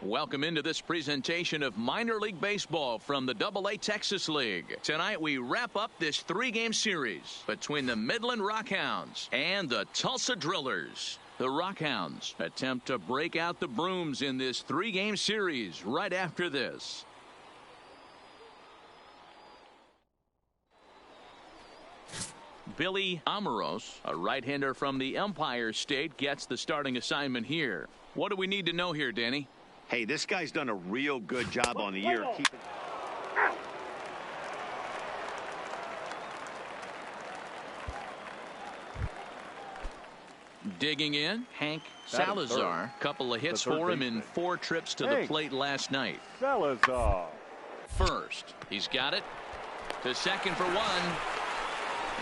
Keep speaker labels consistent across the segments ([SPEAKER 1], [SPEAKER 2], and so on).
[SPEAKER 1] Welcome into this presentation of minor league baseball from the AA Texas League. Tonight we wrap up this three-game series between the Midland Rockhounds and the Tulsa Drillers. The Rockhounds attempt to break out the brooms in this three-game series right after this. Billy Amoros, a right-hander from the Empire State, gets the starting assignment here. What do we need to know here, Danny?
[SPEAKER 2] Hey, this guy's done a real good job on the year.
[SPEAKER 1] Digging in, Hank Salazar. Couple of hits for him in 4 trips to the plate last night.
[SPEAKER 3] Salazar.
[SPEAKER 1] First, he's got it. To second for 1.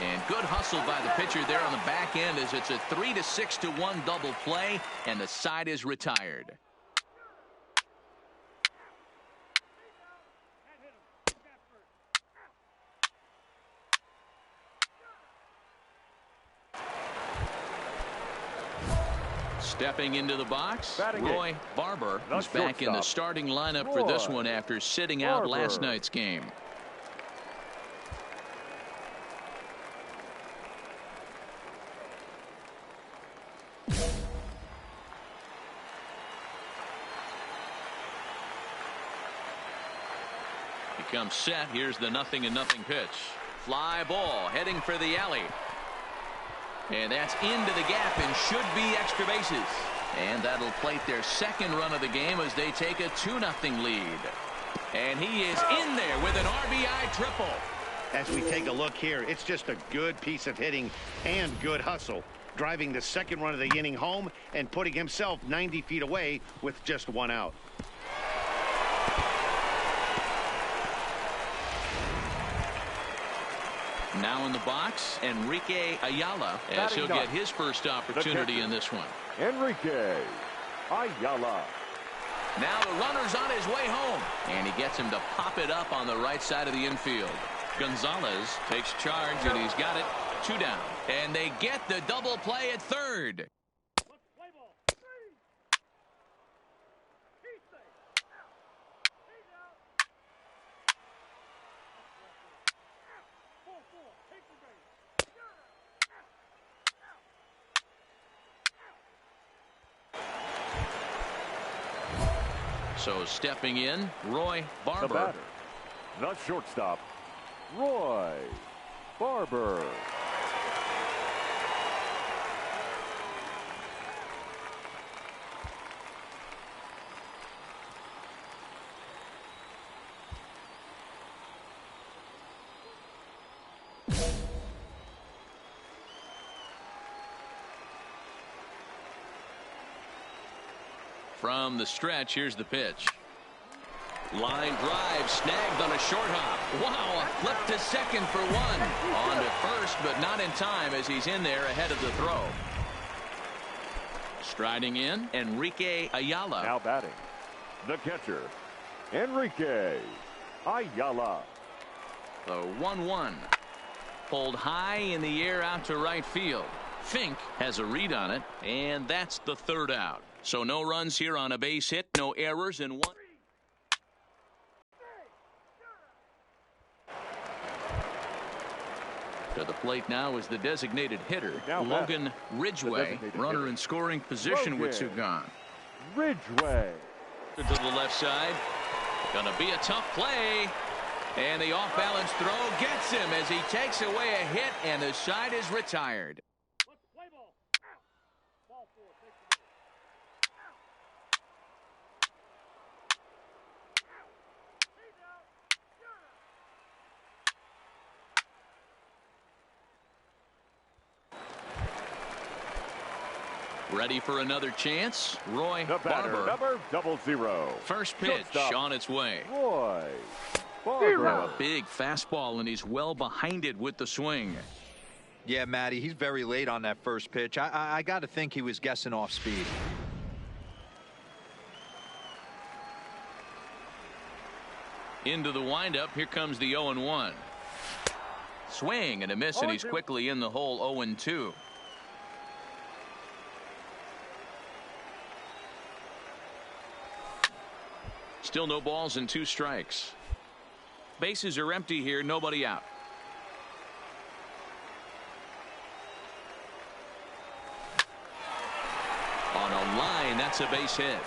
[SPEAKER 1] And good hustle by the pitcher there on the back end as it's a 3-6-1 double play, and the side is retired. Stepping into the box, Roy Barber, who's back in the starting lineup for this one after sitting out last night's game. He comes set. Here's the 0-0 pitch. Fly ball heading for the alley. And that's into the gap and should be extra bases. And that'll plate their second run of the game as they take a 2-0 lead. And he is in there with an RBI triple.
[SPEAKER 2] As we take a look here, it's just a good piece of hitting and good hustle, driving the second run of the inning home and putting himself 90 feet away with just 1 out.
[SPEAKER 1] Now in the box, Enrique Ayala, as he'll get his first opportunity in this one.
[SPEAKER 3] Enrique Ayala.
[SPEAKER 1] Now the runner's on his way home, and he gets him to pop it up on the right side of the infield. Gonzalez takes charge, and he's got it. 2 down. And they get the double play at third. So stepping in, Roy Barber.
[SPEAKER 3] The batter, the shortstop, Roy Barber.
[SPEAKER 1] From the stretch, here's the pitch. Line drive snagged on a short hop. Wow, a flip to second for 1. On to first, but not in time as he's in there ahead of the throw. Striding in, Enrique Ayala.
[SPEAKER 3] Now batting, the catcher, Enrique Ayala.
[SPEAKER 1] The 1-1. Pulled high in the air out to right field. Fink has a read on it, and that's the 3rd out. So no runs here on a base hit, no errors, and 1. To the plate now is the designated hitter, Logan Ridgway. Runner in scoring position with 2 gone.
[SPEAKER 3] Ridgway.
[SPEAKER 1] To the left side. Gonna be a tough play. And the off-balance throw gets him as he takes away a hit, and the side is retired. Ready for another chance, Roy
[SPEAKER 3] The batter,
[SPEAKER 1] Barber.
[SPEAKER 3] number 00.
[SPEAKER 1] First pitch on its way.
[SPEAKER 3] Roy Barber.
[SPEAKER 1] A big fastball, and he's well behind it with the swing.
[SPEAKER 4] Yeah, Matty, he's very late on that first pitch. I got to think he was guessing off speed.
[SPEAKER 1] Into the windup, here comes the 0-1. Swing and a miss, and he's quickly in the hole. 0-2. Still no balls and 2 strikes. Bases are empty here. Nobody out. On a line, that's a base hit.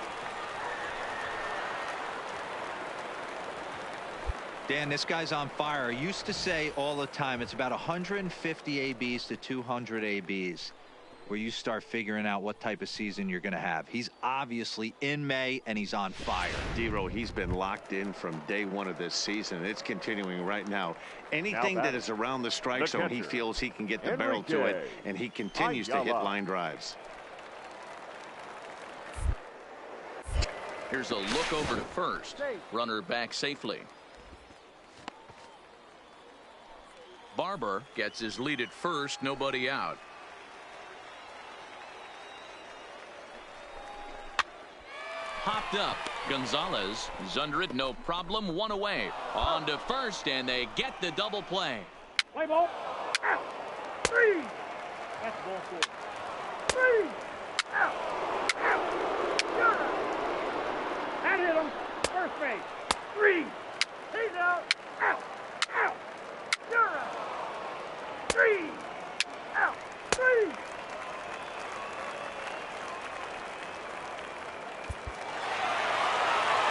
[SPEAKER 4] Dan, this guy's on fire. I used to say all the time it's about 150 ABs to 200 ABs where you start figuring out what type of season you're going to have. He's obviously in May, and he's on fire.
[SPEAKER 2] D-Row, he's been locked in from day one of this season. It's continuing right now. Anything that is around the strike zone, he feels he can get the barrel to it, and he continues to hit line drives.
[SPEAKER 1] Here's a look over to first. Runner back safely. Barber gets his lead at first. Nobody out. Hopped up. Gonzalez is under it. No problem. 1 away. On to first, and they get the double play.
[SPEAKER 5] Play ball. Out. 3. That's ball 4. 3. Out. Out. Got him. That hit him. First base. 3. He's out. Out. Out. Got him. 3. Out. 3.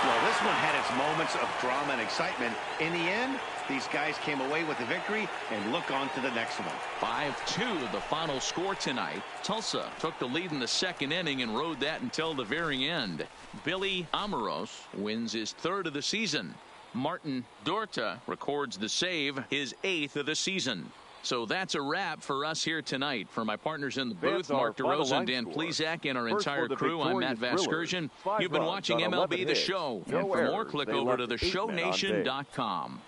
[SPEAKER 2] Well, this one had its moments of drama and excitement. In the end, these guys came away with the victory and look on to the next one.
[SPEAKER 1] 5-2 the final score tonight. Tulsa took the lead in the 2nd inning and rode that until the very end. Billy Amoros wins his 3rd of the season. Martin Dorta records the save, his 8th of the season. So that's a wrap for us here tonight. For my partners in the booth, Mark DeRosa and Dan Plesac, and our entire crew, I'm Matt Vasgersian. You've been watching MLB The Show. And for more, click over to theshownation.com.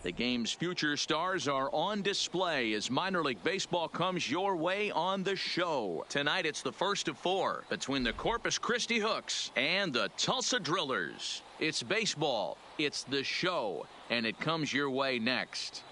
[SPEAKER 1] The game's future stars are on display as minor league baseball comes your way on the show. Tonight it's the first of 4 between the Corpus Christi Hooks and the Tulsa Drillers. It's baseball, it's the show, and it comes your way next.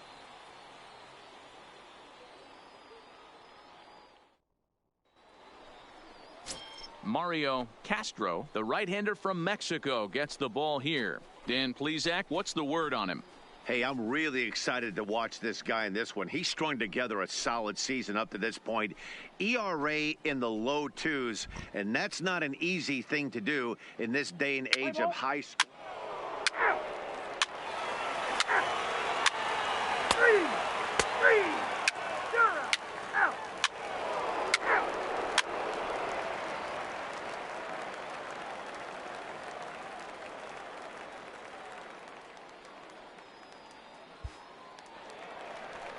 [SPEAKER 1] Mario Castro, the right-hander from Mexico, gets the ball here. Dan Plesac, what's the word on him?
[SPEAKER 2] Hey, I'm really excited to watch this guy in this one. He strung together a solid season up to this point. ERA in the low 2s, and that's not an easy thing to do in this day and age of high school.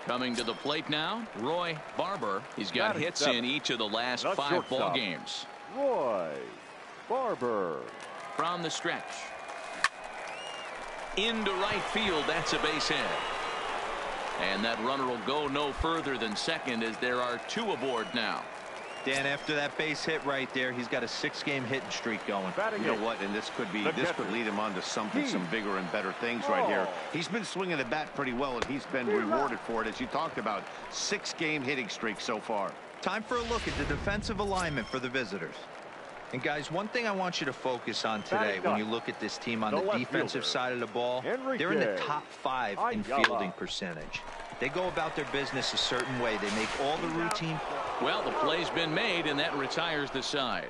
[SPEAKER 1] Coming to the plate now, Roy Barber. He's got hits in each of the last 5 ball games.
[SPEAKER 3] Roy Barber.
[SPEAKER 1] From the stretch. Into right field, that's a base hit. And that runner will go no further than second as there are 2 aboard now.
[SPEAKER 4] Dan, after that base hit right there, he's got a 6-game hitting streak going.
[SPEAKER 2] You know what, and this could lead him on to some bigger and better things right here. He's been swinging the bat pretty well, and he's been rewarded for it, as you talked about. 6-game hitting streak so far.
[SPEAKER 4] Time for a look at the defensive alignment for the visitors. And guys, one thing I want you to focus on today when you look at this team on the defensive side of the ball, they're in the top 5 in fielding percentage. They go about their business a certain way. They make all the routine.
[SPEAKER 1] Well, the play's been made, and that retires the side.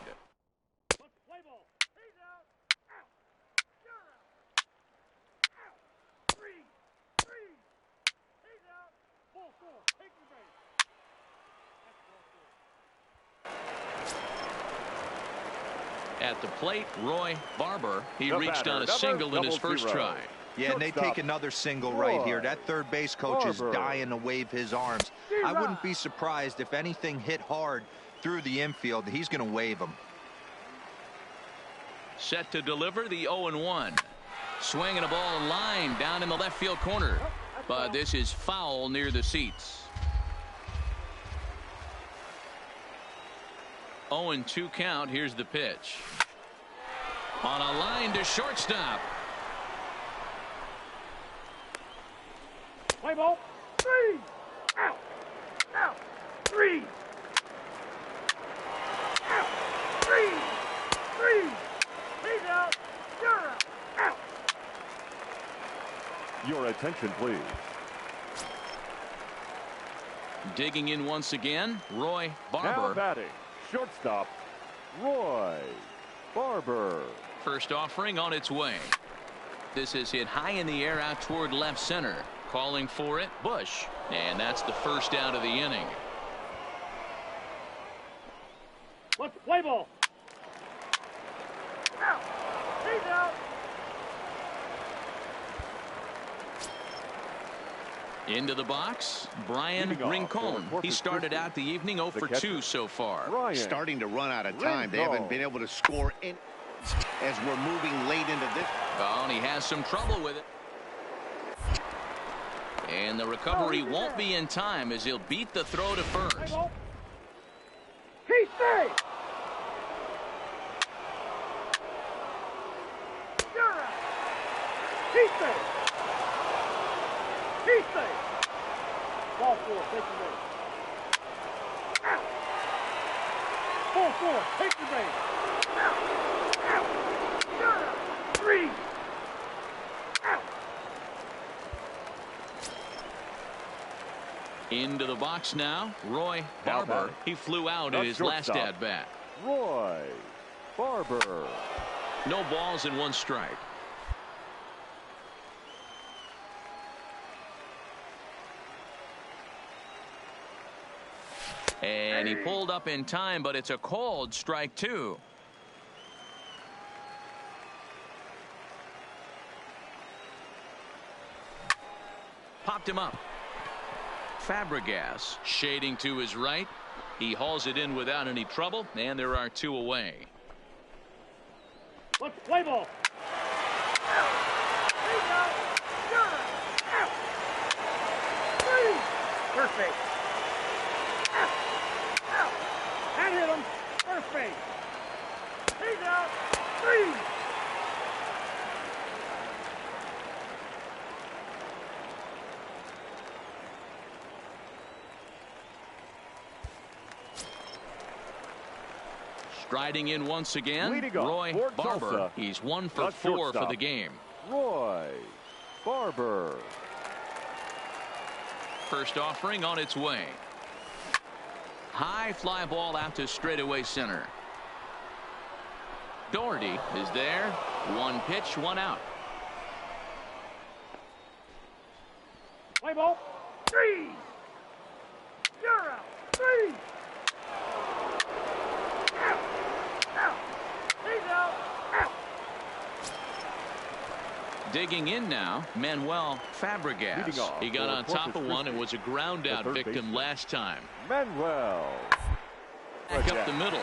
[SPEAKER 1] At the plate, Roy Barber. He reached on a single in his first try.
[SPEAKER 4] Yeah, and they take another single right here. That third base coach is dying to wave his arms. I wouldn't be surprised if anything hit hard through the infield. He's going to wave them.
[SPEAKER 1] Set to deliver the 0-1. Swinging a ball line down in the left field corner. But this is foul near the seats. 0-2 count. Here's the pitch. On a line to shortstop.
[SPEAKER 5] Play ball. 3. Out. Out. 3. Out. 3. 3. He's out. You're out. Out.
[SPEAKER 3] Your attention, please.
[SPEAKER 1] Digging in once again, Roy
[SPEAKER 3] Now
[SPEAKER 1] Barber.
[SPEAKER 3] batting, shortstop, Roy Barber.
[SPEAKER 1] First offering on its way. This is hit high in the air out toward left center. Calling for it, Bush. And that's the first out of the inning.
[SPEAKER 5] Let's play ball. Out. He's out.
[SPEAKER 1] Into the box, Brian Rincon. He started out the evening 0 for 2 so far.
[SPEAKER 2] Starting to run out of time. They haven't been able to score in as we're moving late into this.
[SPEAKER 1] Oh, and he has some trouble with it. And the recovery won't be in time as he'll beat the throw to first.
[SPEAKER 5] He stays. You're out. He stays. He stays. Ball 4, take the base. Out. Ball 4, take the base. Out. Out. You're out. 3. Out.
[SPEAKER 1] Into the box now, Roy Barber. He flew out in his last at bat.
[SPEAKER 3] Roy Barber.
[SPEAKER 1] No balls and 1 strike. And he pulled up in time, but it's a called strike 2. Popped him up. Fabregas shading to his right. He hauls it in without any trouble, and there are 2 away.
[SPEAKER 5] Let's play ball. Out. He's out. You're out. first base. Out. Out. That hit him. First base. He's out. 3.
[SPEAKER 1] Striding in once again,
[SPEAKER 3] Leading off
[SPEAKER 1] Roy
[SPEAKER 3] for
[SPEAKER 1] Barber.
[SPEAKER 3] Tulsa,
[SPEAKER 1] He's 1 for
[SPEAKER 3] the
[SPEAKER 1] 4 for
[SPEAKER 3] shortstop,
[SPEAKER 1] the game.
[SPEAKER 3] Roy Barber.
[SPEAKER 1] First offering on its way. High fly ball out to straightaway center. Doherty is there. 1 pitch, 1 out.
[SPEAKER 5] Play ball. 3. You're out. 3. Out. Out. He's out. Out.
[SPEAKER 1] Digging in now, Manuel Fabregas.
[SPEAKER 3] Leading off
[SPEAKER 1] He got
[SPEAKER 3] for
[SPEAKER 1] on top of
[SPEAKER 3] Corpus
[SPEAKER 1] one and was a ground out
[SPEAKER 3] third
[SPEAKER 1] victim
[SPEAKER 3] baseman,
[SPEAKER 1] last time.
[SPEAKER 3] Manuel.
[SPEAKER 1] Back up the middle.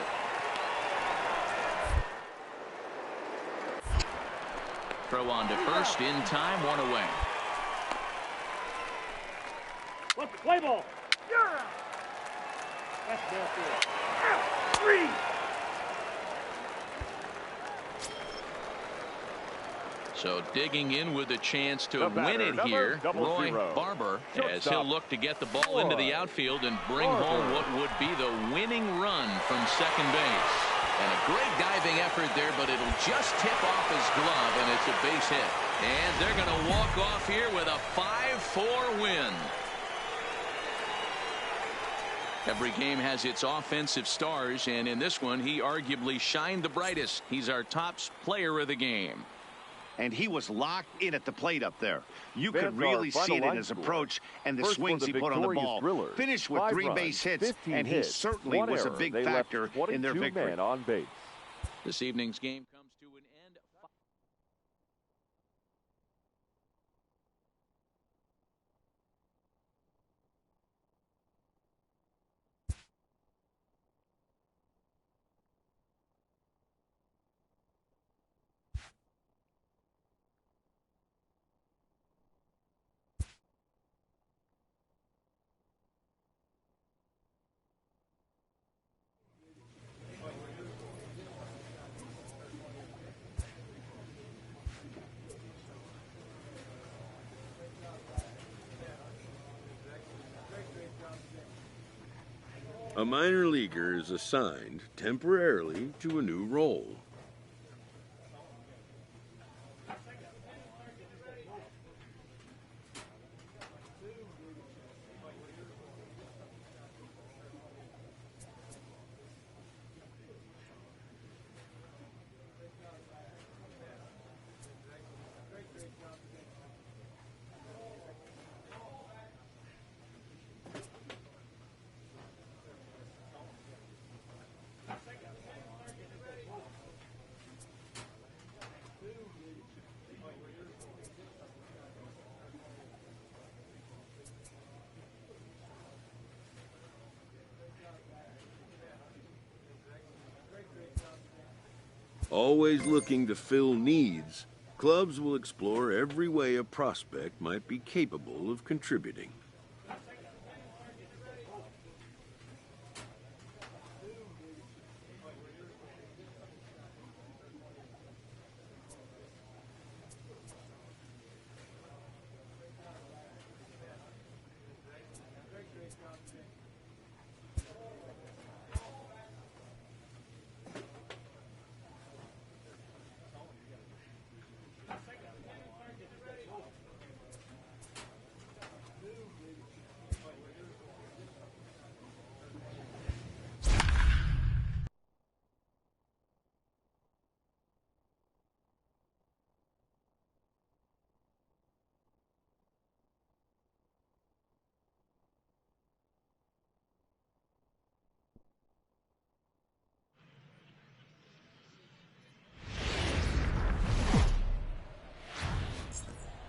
[SPEAKER 1] Throw on to first in time, 1 away.
[SPEAKER 5] What's the play ball? You're out. That's ball field. Out. 3.
[SPEAKER 1] So digging in with a chance to
[SPEAKER 3] The
[SPEAKER 1] win
[SPEAKER 3] batter,
[SPEAKER 1] it
[SPEAKER 3] number
[SPEAKER 1] here,
[SPEAKER 3] 00,
[SPEAKER 1] Roy Barber, as he'll
[SPEAKER 3] shortstop,
[SPEAKER 1] look to get the ball into the outfield and bring home what would be the winning run from second base. And a great diving effort there, but it'll just tip off his glove, and it's a base hit. And they're going to walk off here with a 5-4 win. Every game has its offensive stars, and in this one, he arguably shined the brightest. He's our top player of the game.
[SPEAKER 2] And he was locked in at the plate up there. You
[SPEAKER 3] Fans
[SPEAKER 2] could really
[SPEAKER 3] are final
[SPEAKER 2] see it in
[SPEAKER 3] line
[SPEAKER 2] his
[SPEAKER 3] score.
[SPEAKER 2] approach and the
[SPEAKER 3] First for
[SPEAKER 2] swings
[SPEAKER 3] the
[SPEAKER 2] he put on the
[SPEAKER 3] victorious
[SPEAKER 2] ball.
[SPEAKER 3] Drillers,
[SPEAKER 2] Finished with
[SPEAKER 3] 5
[SPEAKER 2] 3
[SPEAKER 3] runs,
[SPEAKER 2] base hits,
[SPEAKER 3] 15
[SPEAKER 2] and he
[SPEAKER 3] hits,
[SPEAKER 2] certainly
[SPEAKER 3] 1
[SPEAKER 2] was a
[SPEAKER 3] error.
[SPEAKER 2] big
[SPEAKER 3] They left
[SPEAKER 2] factor in their
[SPEAKER 3] 22
[SPEAKER 2] victory.
[SPEAKER 3] men on base.
[SPEAKER 1] This evening's game comes to an end.
[SPEAKER 6] A minor leaguer is assigned temporarily to a new role. Always looking to fill needs, clubs will explore every way a prospect might be capable of contributing.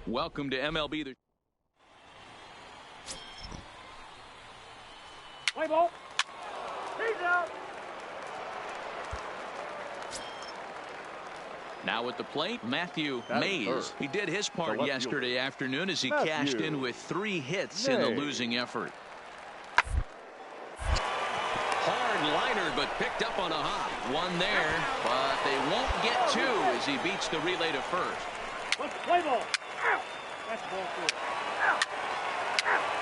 [SPEAKER 1] Welcome to MLB.
[SPEAKER 5] Play ball. He's out.
[SPEAKER 1] Now at the plate, Matthew
[SPEAKER 3] That is
[SPEAKER 1] Mays.
[SPEAKER 3] third.
[SPEAKER 1] He did his part
[SPEAKER 3] left
[SPEAKER 1] yesterday afternoon as he
[SPEAKER 3] Matthew
[SPEAKER 1] cashed in with 3 hits in the
[SPEAKER 3] Mays.
[SPEAKER 1] losing effort. liner, but picked up on a hop. One there, but they won't get two as he beats the relay to first.
[SPEAKER 5] Let's play ball. Out. That's ball four. Out. Out.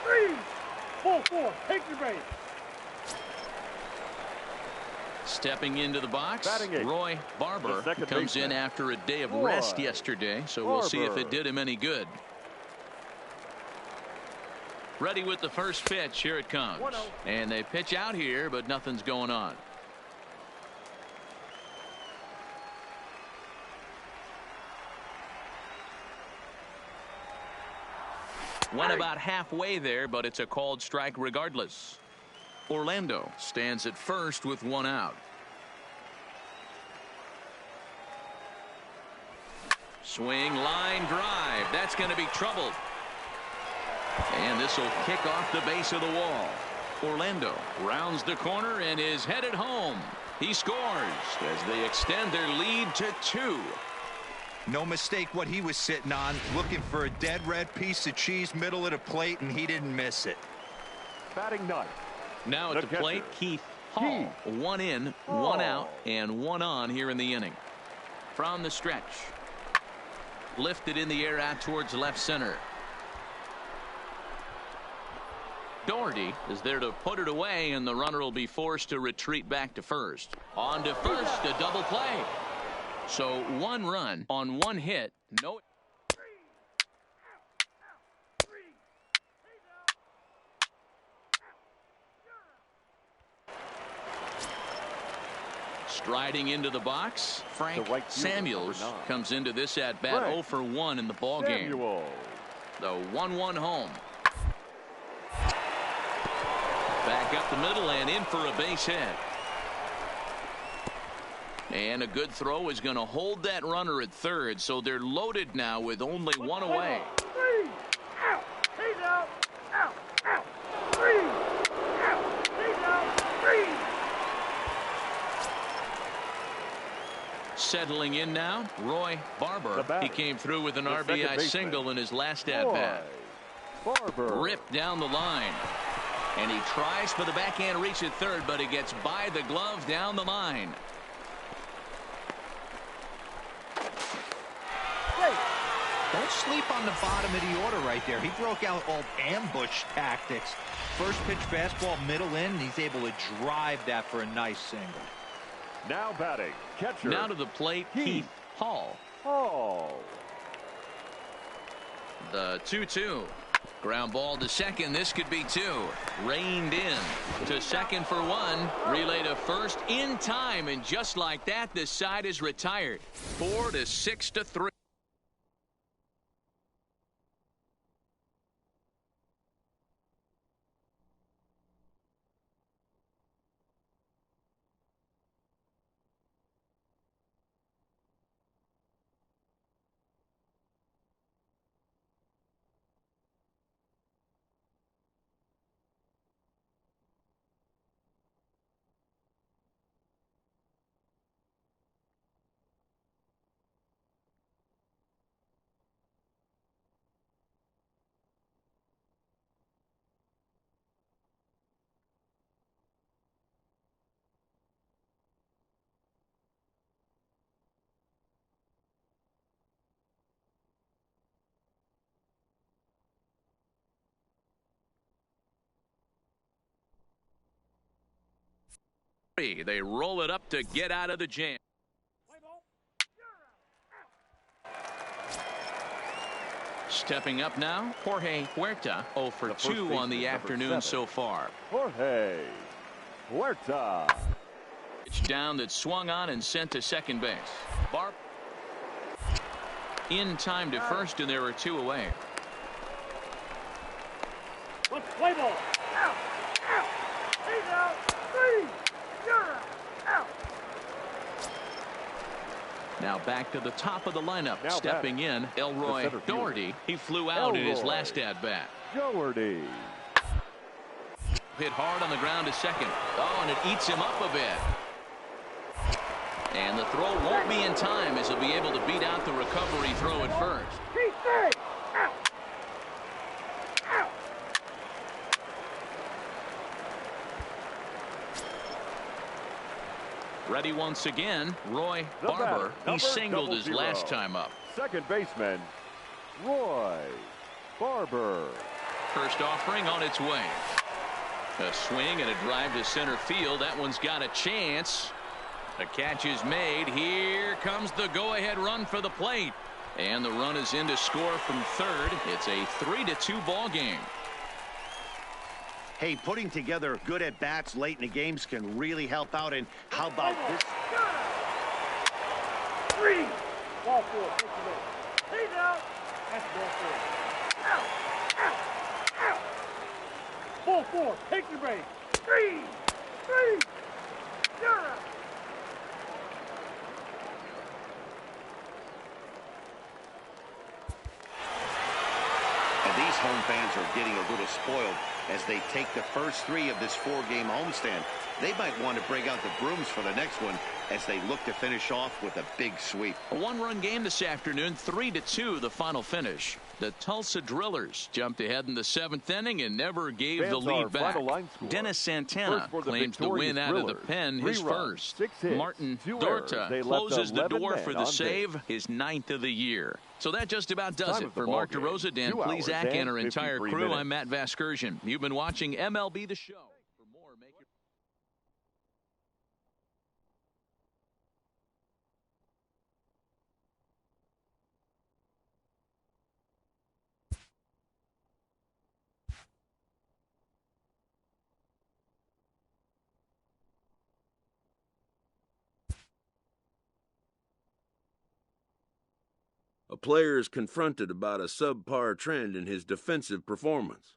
[SPEAKER 5] Three. Ball four. Take your base.
[SPEAKER 1] Stepping into the box, Roy Barber comes in after a day of rest yesterday, so we'll see if it did him any good. Ready with the first pitch. Here it comes. And they pitch out here, but nothing's going on. Went about halfway there, but it's a called strike regardless. Orlando stands at first with one out. Swing, line drive. That's going to be troubled. And this will kick off the base of the wall. Orlando rounds the corner and is headed home. He scores as they extend their lead to 2.
[SPEAKER 4] No mistake what he was sitting on, looking for a dead red piece of cheese middle of the plate, and he didn't miss it.
[SPEAKER 3] Batting ninth.
[SPEAKER 1] Now at the plate, Keith Hall. One in, one out, and one on here in the inning. From the stretch. Lifted in the air out towards left center. Doherty is there to put it away, and the runner will be forced to retreat back to first. On to first, a double play. So 1 run on 1 hit. No. Striding into the box, Frank Samuels comes into this at bat 0 for 1 in the ball game. The 1-1 home. Back up the middle and in for a base hit. And a good throw is going to hold that runner at third, so they're loaded now with only 1 away.
[SPEAKER 5] 3 out. He's out. Out. 3 out. He's out. 3.
[SPEAKER 1] Settling in now, Roy Barber. He came through with an RBI single in his last at-bat. Ripped down the line. And he tries for the backhand reach at third, but he gets by the glove down the line.
[SPEAKER 4] Don't sleep on the bottom of the order right there. He broke out old ambush tactics. First pitch fastball middle in, and he's able to drive that for a nice single.
[SPEAKER 3] Now batting, catcher.
[SPEAKER 1] Now to the plate, Keith Hall. The 2-2. Ground ball to second. This could be 2. Reined in to second for 1. Relay to first in time, and just like that, this side is retired. 4-6-3. They roll it up to get out of the jam. Stepping up now, Jorge Huerta, 0 for 2 on the afternoon so far.
[SPEAKER 3] Jorge Huerta.
[SPEAKER 1] It's down that swung on and sent to second base. Barb in time to first, and there are 2 away.
[SPEAKER 5] Let's play ball. Out. He's out. 3. Out.
[SPEAKER 1] Now back to the top of the lineup. Stepping in, Elroy Doherty. He flew out in his last at-bat.
[SPEAKER 3] Doherty.
[SPEAKER 1] Hit hard on the ground to second. Oh, and it eats him up a bit. And the throw won't be in time as he'll be able to beat out the recovery throw at first. Ready once again, Roy
[SPEAKER 3] The
[SPEAKER 1] Barber.
[SPEAKER 3] batter,
[SPEAKER 1] He
[SPEAKER 3] number
[SPEAKER 1] singled his
[SPEAKER 3] 00.
[SPEAKER 1] last time up.
[SPEAKER 3] Second baseman, Roy Barber.
[SPEAKER 1] First offering on its way. A swing and a drive to center field. That one's got a chance. The catch is made. Here comes the go-ahead run for the plate. And the run is in to score from third. It's a 3-2 ball game.
[SPEAKER 2] Hey, putting together good at-bats late in the games can really help out. And how about this?
[SPEAKER 5] 3. Ball 4. Take the base. He's out. That's ball 4. Out. Out. Out. Ball 4. Take the base. 3. You're out.
[SPEAKER 2] And these home fans are getting a little spoiled as they take the first 3 of this 4-game homestand. They might want to break out the brooms for the next one as they look to finish off with a big sweep.
[SPEAKER 1] A one-run game this afternoon, 3-2 the final finish. The Tulsa Drillers jumped ahead in the 7th inning and never gave
[SPEAKER 3] Fans
[SPEAKER 1] the lead
[SPEAKER 3] are
[SPEAKER 1] back.
[SPEAKER 3] final line score.
[SPEAKER 1] Dennis Santana
[SPEAKER 3] First for the
[SPEAKER 1] claims the win
[SPEAKER 3] victorious
[SPEAKER 1] out of the
[SPEAKER 3] Drillers.
[SPEAKER 1] pen,
[SPEAKER 3] 3
[SPEAKER 1] his
[SPEAKER 3] runs,
[SPEAKER 1] first.
[SPEAKER 3] 6 hits,
[SPEAKER 1] Martin
[SPEAKER 3] 2 errors.
[SPEAKER 1] Dorta
[SPEAKER 3] They left
[SPEAKER 1] closes the
[SPEAKER 3] 11
[SPEAKER 1] door
[SPEAKER 3] men
[SPEAKER 1] for the
[SPEAKER 3] on
[SPEAKER 1] save,
[SPEAKER 3] base.
[SPEAKER 1] his 9th of the year. So that just about does
[SPEAKER 3] Time
[SPEAKER 1] it
[SPEAKER 3] of the
[SPEAKER 1] for
[SPEAKER 3] ball
[SPEAKER 1] Mark
[SPEAKER 3] game,
[SPEAKER 1] DeRosa, Dan
[SPEAKER 3] 2
[SPEAKER 1] Plesac,
[SPEAKER 3] hours
[SPEAKER 1] and our
[SPEAKER 3] and
[SPEAKER 1] entire
[SPEAKER 3] 53
[SPEAKER 1] crew.
[SPEAKER 3] minutes.
[SPEAKER 1] I'm Matt Vasgersian. You've been watching MLB The Show. For more, make your
[SPEAKER 6] A player is confronted about a subpar trend in his defensive performance.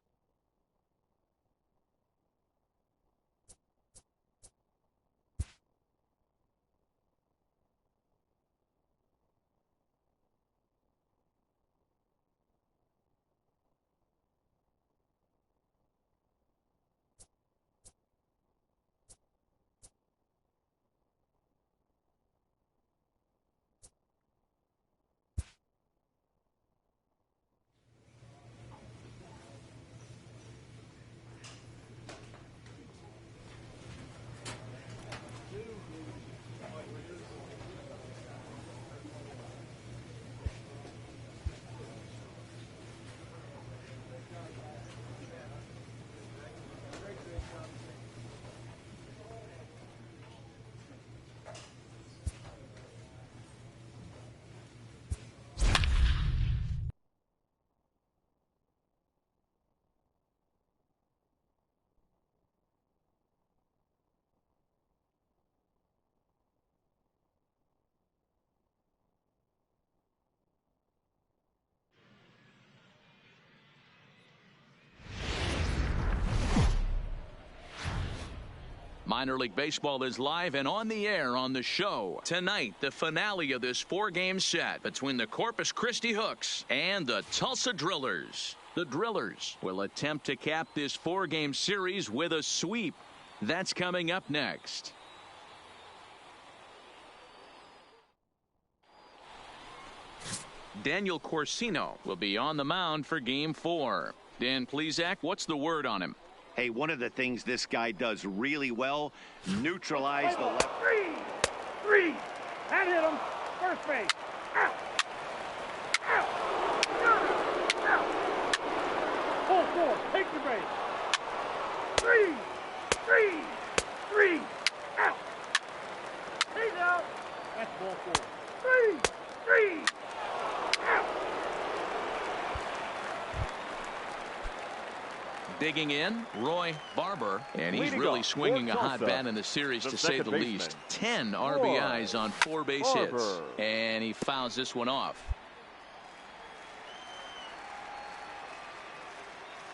[SPEAKER 1] Minor League Baseball is live and on the air on the show. Tonight, the finale of this 4-game set between the Corpus Christi Hooks and the Tulsa Drillers. The Drillers will attempt to cap this 4-game series with a sweep. That's coming up next. Daniel Corsino will be on the mound for Game 4. Dan Plesac, what's the word on him?
[SPEAKER 2] Hey, one of the things this guy does really well, neutralize the left.
[SPEAKER 5] 3. That hit him. First base. Out. Out. Out. Ball 4. Take the base. 3. Out. He's out. That's ball 4. 3. Out.
[SPEAKER 1] Digging in, Roy Barber, and he's
[SPEAKER 3] Leading
[SPEAKER 1] really
[SPEAKER 3] off
[SPEAKER 1] swinging a
[SPEAKER 3] for
[SPEAKER 1] hot
[SPEAKER 3] Tulsa,
[SPEAKER 1] bat in the series,
[SPEAKER 3] the
[SPEAKER 1] to say the
[SPEAKER 3] second
[SPEAKER 1] least.
[SPEAKER 3] baseman,
[SPEAKER 1] 10 RBIs on 4 base hits,
[SPEAKER 3] Barber.
[SPEAKER 1] and he fouls this one off.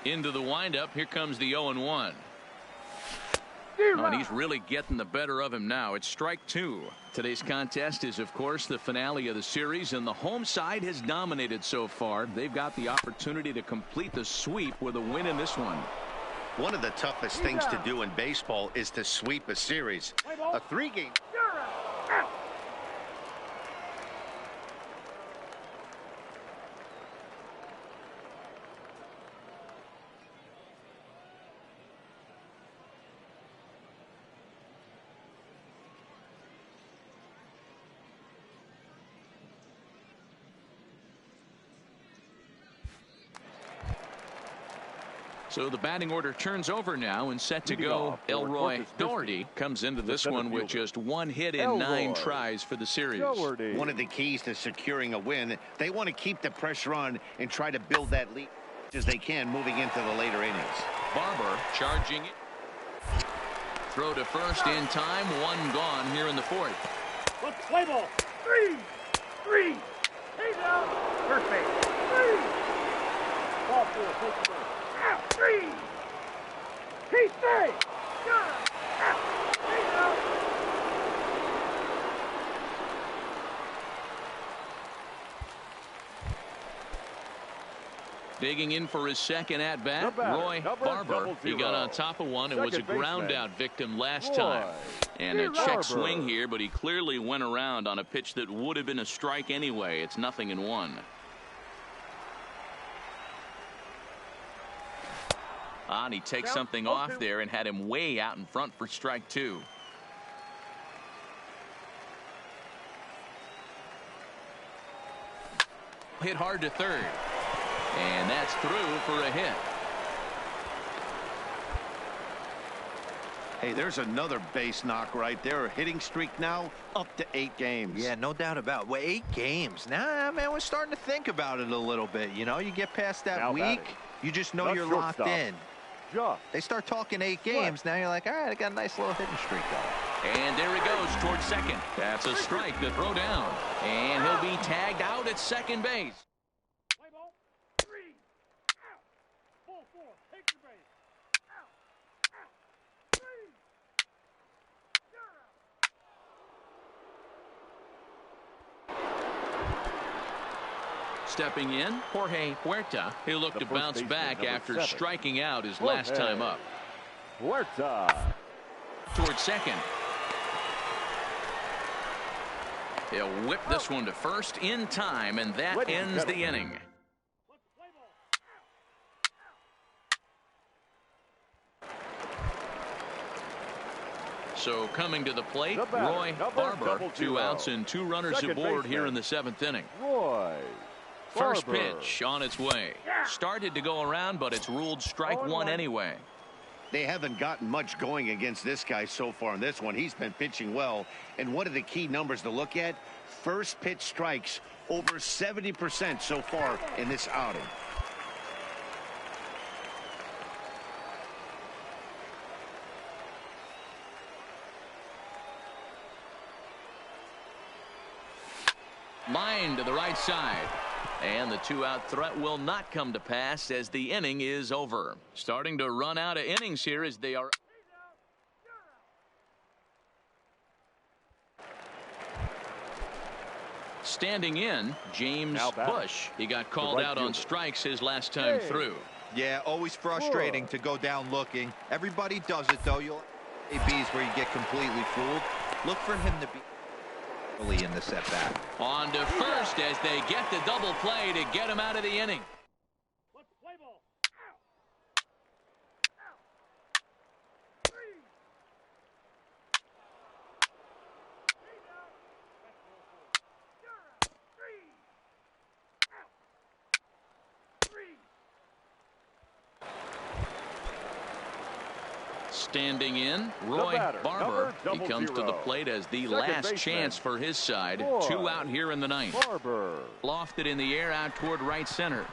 [SPEAKER 1] Into the windup, here comes the 0-1. Oh, and he's really getting the better of him now. It's strike 2. Today's contest is, of course, the finale of the series, and the home side has dominated so far. They've got the opportunity to complete the sweep with a win in this one.
[SPEAKER 2] One of the toughest things to do in baseball is to sweep a series. A 3-game.
[SPEAKER 5] Out.
[SPEAKER 1] So the batting order turns over now and set to
[SPEAKER 3] Leading
[SPEAKER 1] go.
[SPEAKER 3] off for
[SPEAKER 1] Elroy
[SPEAKER 3] Corpus Christi,
[SPEAKER 1] Doherty comes into
[SPEAKER 3] the
[SPEAKER 1] this
[SPEAKER 3] center
[SPEAKER 1] one with
[SPEAKER 3] fielder.
[SPEAKER 1] just one hit in
[SPEAKER 3] Elroy
[SPEAKER 1] 9 tries for the series.
[SPEAKER 3] Doherty.
[SPEAKER 2] One of the keys to securing a win, they want to keep the pressure on and try to build that lead as they can moving into the later innings.
[SPEAKER 1] Barber charging it. Throw to first in time. 1 gone here in the 4th.
[SPEAKER 5] Let's play ball. 3. He's out. First base. 3. Ball 4. Take the ball. Out. 3. He's 3. Out. He's out.
[SPEAKER 1] Digging in for his second at bat,
[SPEAKER 3] The batter,
[SPEAKER 1] Roy
[SPEAKER 3] number
[SPEAKER 1] Barber. He got
[SPEAKER 3] 00.
[SPEAKER 1] on top of one. It was a
[SPEAKER 3] Second
[SPEAKER 1] ground
[SPEAKER 3] baseman,
[SPEAKER 1] out victim last
[SPEAKER 3] Roy
[SPEAKER 1] time. And a check
[SPEAKER 3] Barber.
[SPEAKER 1] swing here, but he clearly went around on a pitch that would have been a strike anyway. It's 0-1. And he takes something off there and had him way out in front for strike 2. Hit hard to third. And that's through for a hit.
[SPEAKER 2] Hey, there's another base knock right there. A hitting streak now up to 8 games.
[SPEAKER 4] Yeah, no doubt about it. Well, 8 games. Nah, man, we're starting to think about it a little bit. You know, you get past that
[SPEAKER 3] Now
[SPEAKER 4] week,
[SPEAKER 3] batting.
[SPEAKER 4] you just know
[SPEAKER 3] The
[SPEAKER 4] you're locked
[SPEAKER 3] shortstop.
[SPEAKER 4] in.
[SPEAKER 3] Just
[SPEAKER 4] They start talking 8 games. Now you're like, all right, I got a nice little hitting streak going.
[SPEAKER 1] And there he goes towards second. That's a strike to throw down. And he'll be tagged out at second base.
[SPEAKER 5] Play ball. 3. Out. Ball 4. Take the base. Out. 3.
[SPEAKER 1] Stepping in, Jorge Huerta. He'll look
[SPEAKER 3] The
[SPEAKER 1] to
[SPEAKER 3] first
[SPEAKER 1] bounce
[SPEAKER 3] baseman,
[SPEAKER 1] back
[SPEAKER 3] number
[SPEAKER 1] after
[SPEAKER 3] 7.
[SPEAKER 1] striking out his
[SPEAKER 3] Jorge.
[SPEAKER 1] last time up.
[SPEAKER 3] Huerta.
[SPEAKER 1] Towards second. He'll whip this one to first in time, and that
[SPEAKER 3] Ladies and
[SPEAKER 1] ends the
[SPEAKER 3] gentlemen.
[SPEAKER 1] inning.
[SPEAKER 5] Let's play ball.
[SPEAKER 1] So coming to the plate,
[SPEAKER 3] The batter,
[SPEAKER 1] Roy
[SPEAKER 3] number
[SPEAKER 1] Barber.
[SPEAKER 3] 00.
[SPEAKER 1] 2 outs and 2 runners
[SPEAKER 3] Second
[SPEAKER 1] aboard here
[SPEAKER 3] baseman.
[SPEAKER 1] in the 7th inning.
[SPEAKER 3] Roy
[SPEAKER 1] First
[SPEAKER 3] Barber.
[SPEAKER 1] pitch on its way. Started to go around, but it's ruled strike 1 anyway.
[SPEAKER 2] They haven't gotten much going against this guy so far in this one. He's been pitching well. And one of the key numbers to look at, first pitch strikes over 70% so far in this outing.
[SPEAKER 1] Line to the right side. And the 2-out threat will not come to pass as the inning is over. Starting to run out of innings here as they are. Standing in, James
[SPEAKER 3] Now batting.
[SPEAKER 1] Bush. He got called
[SPEAKER 3] right
[SPEAKER 1] out on
[SPEAKER 3] fielder.
[SPEAKER 1] strikes his last time
[SPEAKER 3] Hey.
[SPEAKER 1] through.
[SPEAKER 4] Yeah, always frustrating to go down looking. Everybody does it, though. You'll ABs where you get completely fooled. Look for him to be early in the setback.
[SPEAKER 1] On to first as they get the double play to get him out of the inning.
[SPEAKER 5] Let's play ball. Out. Out. 3. He's out. That's ball 4. You're out. 3. Out. 3.
[SPEAKER 1] Standing in, Roy
[SPEAKER 3] batter,
[SPEAKER 1] Barber. He
[SPEAKER 3] number
[SPEAKER 1] comes to the
[SPEAKER 3] 00.
[SPEAKER 1] plate as the
[SPEAKER 3] Second
[SPEAKER 1] last
[SPEAKER 3] baseman,
[SPEAKER 1] chance for his side.
[SPEAKER 3] Roy
[SPEAKER 1] 2 out here in the 9th.
[SPEAKER 3] Barber.
[SPEAKER 1] Lofted in the air out toward right center.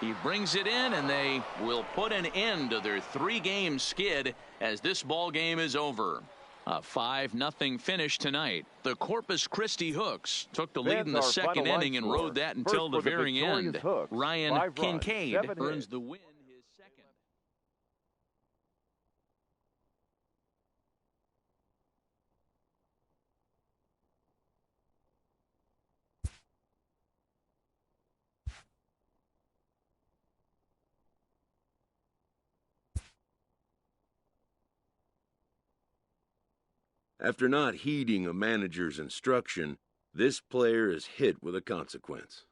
[SPEAKER 1] He brings it in, and they will put an end to their 3-game skid as this ball game is over. A 5-0 finish tonight. The Corpus Christi Hooks took the lead in the
[SPEAKER 3] Fans, our
[SPEAKER 1] second
[SPEAKER 3] final
[SPEAKER 1] inning
[SPEAKER 3] line
[SPEAKER 1] and
[SPEAKER 3] score.
[SPEAKER 1] rode that
[SPEAKER 3] First
[SPEAKER 1] until the
[SPEAKER 3] for the
[SPEAKER 1] very
[SPEAKER 3] victorious
[SPEAKER 1] end.
[SPEAKER 3] Hooks,
[SPEAKER 1] Ryan
[SPEAKER 3] 5 runs,
[SPEAKER 1] Kincaid
[SPEAKER 3] 7
[SPEAKER 1] earns
[SPEAKER 3] hits.
[SPEAKER 1] the win. His second.
[SPEAKER 6] After not heeding a manager's instruction, this player is hit with a consequence.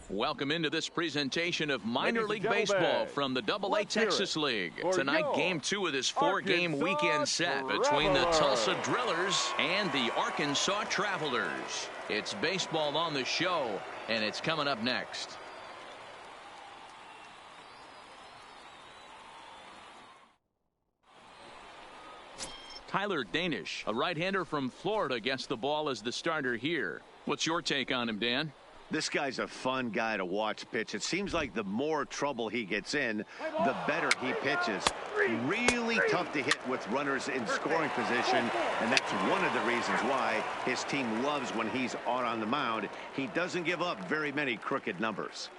[SPEAKER 1] Welcome into this presentation of minor
[SPEAKER 3] Ladies
[SPEAKER 1] league
[SPEAKER 3] and
[SPEAKER 1] baseball
[SPEAKER 3] gentlemen,
[SPEAKER 1] from the AA
[SPEAKER 3] let's hear
[SPEAKER 1] Texas
[SPEAKER 3] it
[SPEAKER 1] League.
[SPEAKER 3] for
[SPEAKER 1] Tonight,
[SPEAKER 3] your
[SPEAKER 1] game 2 of this 4-game
[SPEAKER 3] Arkansas
[SPEAKER 1] weekend set between the
[SPEAKER 3] Travelers.
[SPEAKER 1] Tulsa Drillers and the Arkansas Travelers. It's baseball on the show, and it's coming up next. Tyler Danish, a right-hander from Florida, gets the ball as the starter here. What's your take on him, Dan?
[SPEAKER 2] This guy's a fun guy to watch pitch. It seems like the more trouble he gets in, the better he pitches. Really tough to hit with runners in scoring position, and that's one of the reasons why his team loves when he's out on the mound. He doesn't give up very many crooked numbers.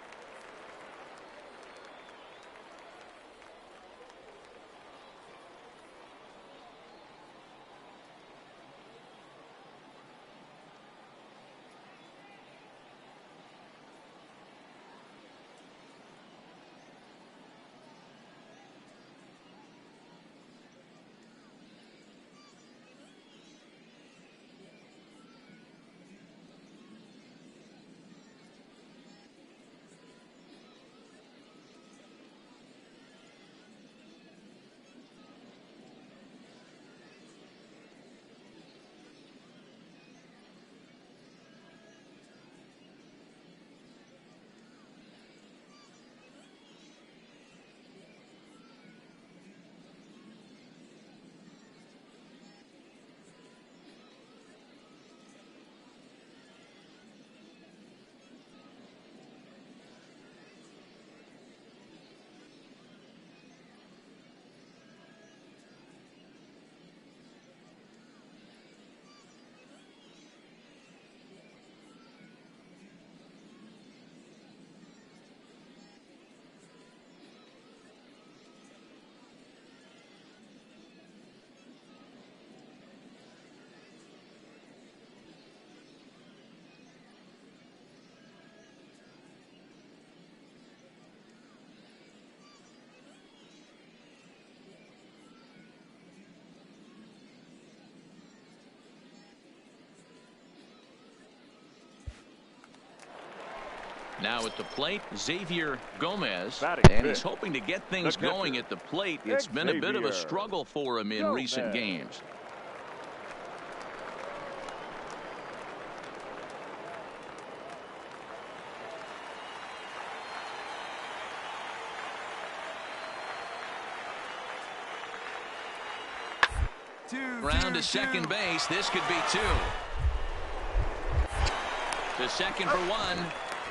[SPEAKER 1] Now at the plate, Xavier Gomez,
[SPEAKER 3] Batting
[SPEAKER 1] and he's
[SPEAKER 3] fifth.
[SPEAKER 1] hoping to get things
[SPEAKER 3] The catcher,
[SPEAKER 1] going at the plate. It's been a bit of a
[SPEAKER 3] Xavier
[SPEAKER 1] struggle for him in recent games. Ground to second base. This could be 2. To second for 1.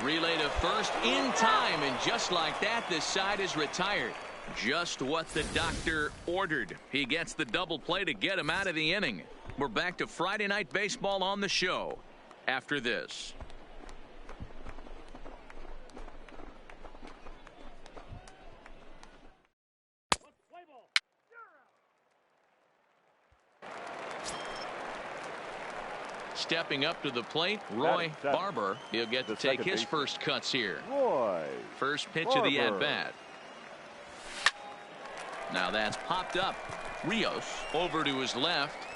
[SPEAKER 1] Relay to first in time, and just like that, this side is retired. Just what the doctor ordered. He gets the double play to get him out of the inning. We're back to Friday Night Baseball on the show after this. Stepping up to the plate, Roy Barber. He'll get to take his first cuts here.
[SPEAKER 3] Roy
[SPEAKER 1] First pitch
[SPEAKER 3] Barber.
[SPEAKER 1] of the at-bat. Now that's popped up. Rios over to his left.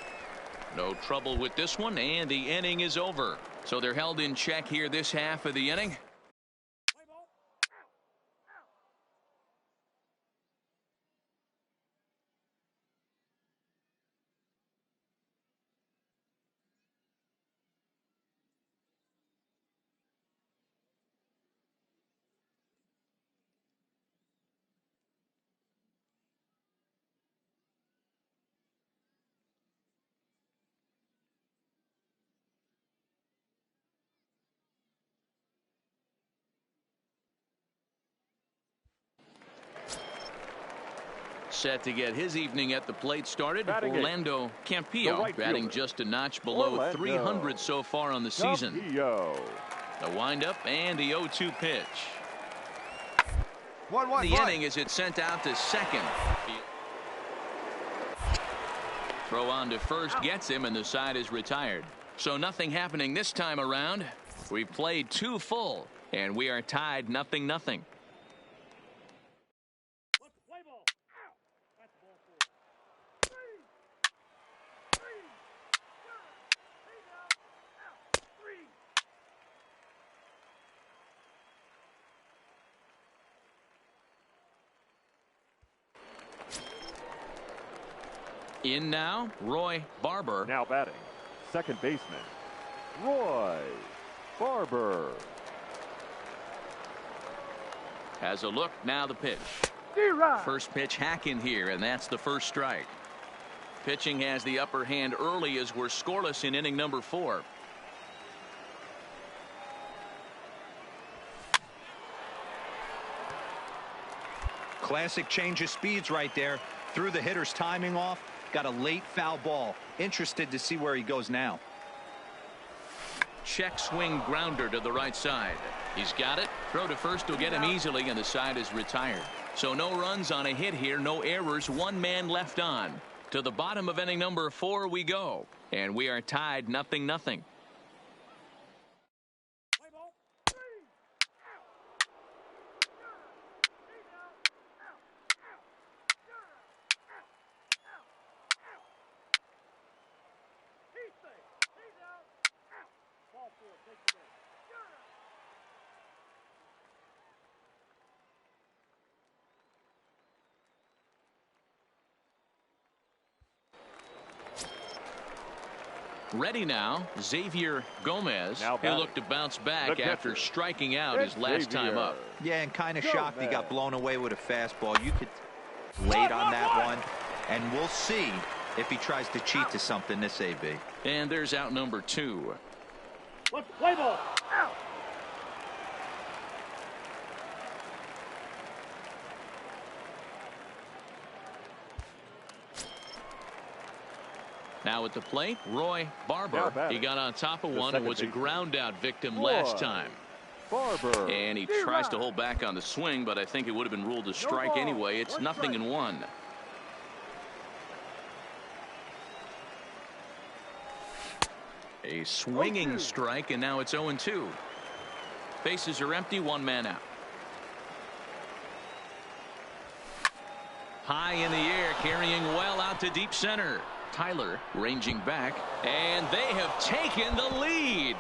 [SPEAKER 1] No trouble with this one, and the inning is over. So they're held in check here this half of the inning. Set to get his evening at the plate started.
[SPEAKER 3] Batting
[SPEAKER 1] Orlando Campillo
[SPEAKER 3] right
[SPEAKER 1] batting
[SPEAKER 3] fielder.
[SPEAKER 1] just a notch below
[SPEAKER 3] Orlando
[SPEAKER 1] 300 so far on the season.
[SPEAKER 3] Campillo.
[SPEAKER 1] The windup and the 0-2 pitch.
[SPEAKER 3] 1-1
[SPEAKER 1] The inning is it sent out to second. Throw on to first gets him, and the side is retired. So nothing happening this time around. We've played 2 full, and we are tied 0-0. In now, Roy Barber.
[SPEAKER 3] Now batting, second baseman, Roy Barber.
[SPEAKER 1] Has a look, now the pitch. First pitch hacking here, and that's the first strike. Pitching has the upper hand early as we're scoreless in inning number 4.
[SPEAKER 4] Classic change of speeds right there. Threw the hitter's timing off. Got a late foul ball. Interested to see where he goes now.
[SPEAKER 1] Check swing grounder to the right side. He's got it. Throw to first will get him easily, and the side is retired. So no runs on a hit here, no errors, one man left on. To the bottom of inning number 4 we go, and we are tied 0-0. Ready now, Xavier Gomez. He'll look to bounce back after striking out his last time up.
[SPEAKER 4] Yeah, and kind of shocked he got blown away with a fastball. You could late on that one, and we'll see if he tries to cheat to something this AB.
[SPEAKER 1] And there's out number 2.
[SPEAKER 5] Let's play ball. Out.
[SPEAKER 1] Now at the plate, Roy Barber. He got on top of one and was a ground out victim last time.
[SPEAKER 3] Barber.
[SPEAKER 1] And he tries to hold back on the swing, but I think it would have been ruled a strike anyway. It's 0-1. A swinging strike, and now it's 0-2. Bases are empty, one man out. High in the air, carrying well out to deep center. Tyler ranging back, and they have taken the lead.